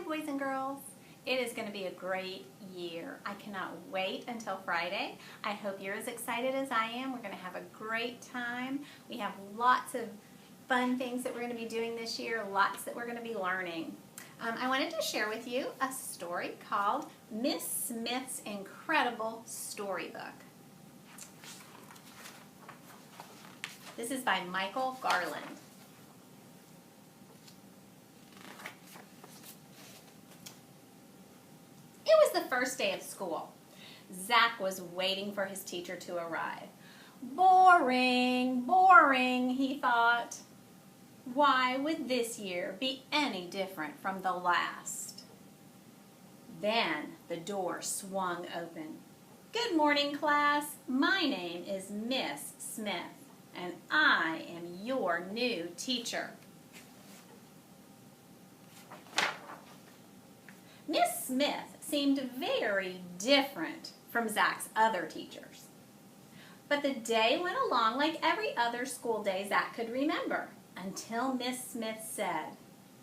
boys and girls. It is going to be a great year. I cannot wait until Friday. I hope you're as excited as I am. We're going to have a great time. We have lots of fun things that we're going to be doing this year, lots that we're going to be learning. I wanted to share with you a story called Miss Smith's Incredible Storybook. This is by Michael Garland. It was the first day of school. Zach was waiting for his teacher to arrive. Boring, boring, he thought. Why would this year be any different from the last? Then the door swung open. Good morning, class. My name is Miss Smith, and I am your new teacher. Miss Smith seemed very different from Zach's other teachers. But the day went along like every other school day Zach could remember, until Miss Smith said,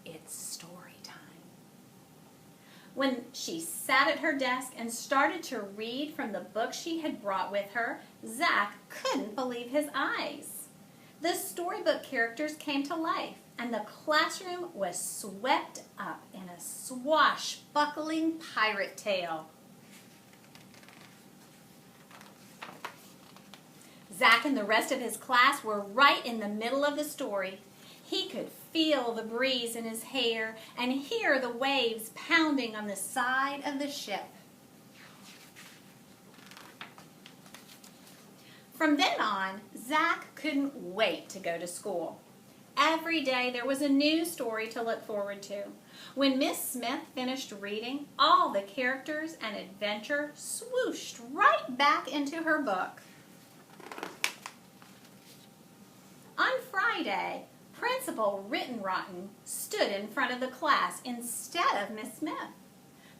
"It's story time." When she sat at her desk and started to read from the book she had brought with her, Zach couldn't believe his eyes. The storybook characters came to life, and the classroom was swept up in a swashbuckling pirate tale. Zach and the rest of his class were right in the middle of the story. He could feel the breeze in his hair and hear the waves pounding on the side of the ship. From then on, Zach couldn't wait to go to school. Every day there was a new story to look forward to. When Miss Smith finished reading, all the characters and adventure swooshed right back into her book. On Friday, Principal Rittenrotten stood in front of the class instead of Miss Smith.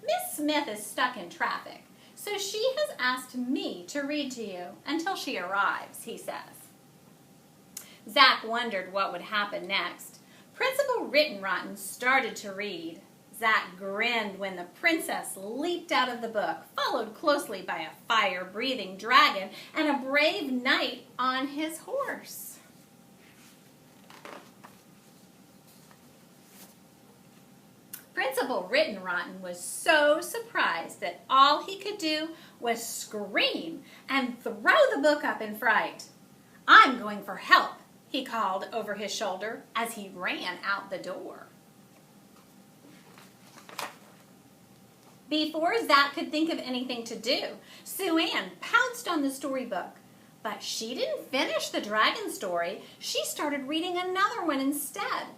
Miss Smith is stuck in traffic, so she has asked me to read to you until she arrives, he says. Zach wondered what would happen next. Principal Rittenrotten started to read. Zach grinned when the princess leaped out of the book, followed closely by a fire-breathing dragon and a brave knight on his horse. Principal Rittenrotten was so surprised that all he could do was scream and throw the book up in fright. "I'm going for help," he called over his shoulder as he ran out the door. Before Zach could think of anything to do, Sue Ann pounced on the storybook. But she didn't finish the dragon story. She started reading another one instead.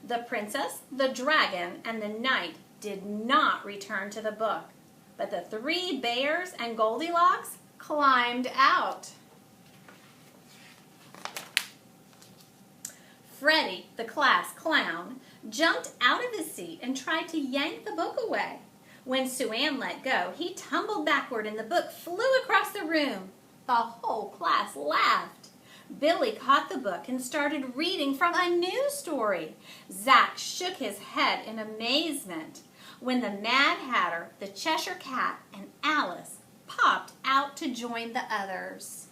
The princess, the dragon, and the knight did not return to the book, but the three bears and Goldilocks climbed out. Freddie, the class clown, jumped out of his seat and tried to yank the book away. When Sue Ann let go, he tumbled backward and the book flew across the room. The whole class laughed. Billy caught the book and started reading from a new story. Zach shook his head in amazement when the Mad Hatter, the Cheshire Cat, and Alice popped out to join the others.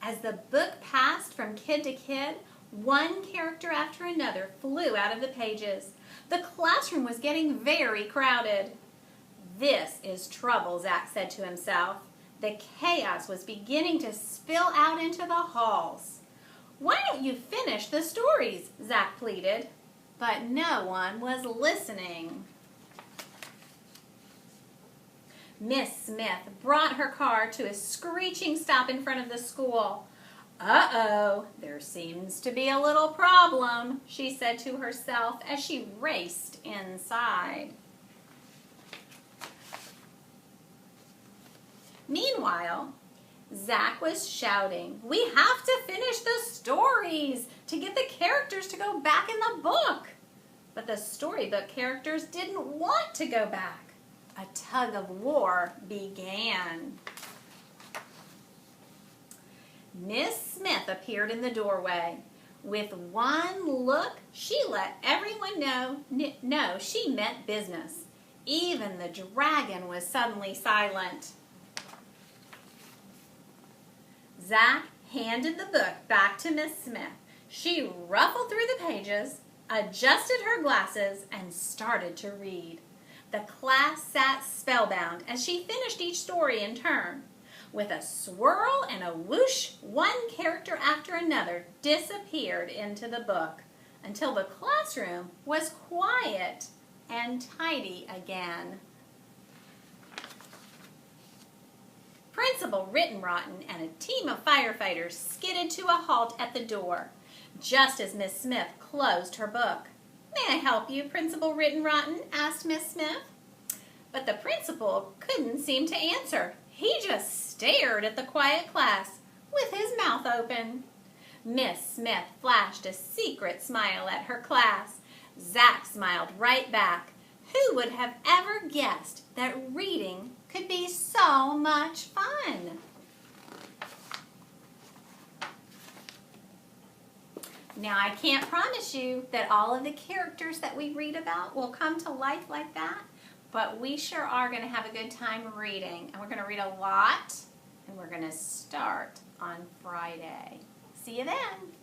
As the book passed from kid to kid, one character after another flew out of the pages. The classroom was getting very crowded. "This is trouble," Zach said to himself. The chaos was beginning to spill out into the halls. "Why don't you finish the stories?" Zach pleaded. But no one was listening. Miss Smith brought her car to a screeching stop in front of the school. "Uh-oh, there seems to be a little problem," she said to herself as she raced inside. Meanwhile, Zach was shouting, "We have to finish the stories to get the characters to go back in the book." But the storybook characters didn't want to go back. A tug of war began. Miss Smith appeared in the doorway. With one look, She let everyone know she meant business. Even the dragon was suddenly silent. Zach handed the book back to Miss Smith. She ruffled through the pages, adjusted her glasses, and started to read. The class sat spellbound as she finished each story in turn. With a swirl and a whoosh, one character after another disappeared into the book until the classroom was quiet and tidy again. Principal Rittenrotten and a team of firefighters skidded to a halt at the door, just as Miss Smith closed her book. "May I help you, Principal Rittenrotten?" asked Miss Smith. But the principal couldn't seem to answer. He just stared at the quiet class with his mouth open. Miss Smith flashed a secret smile at her class. Zach smiled right back. Who would have ever guessed that reading could be so much fun? Now, I can't promise you that all of the characters that we read about will come to life like that, but we sure are going to have a good time reading, and we're going to read a lot, and we're going to start on Friday. See you then.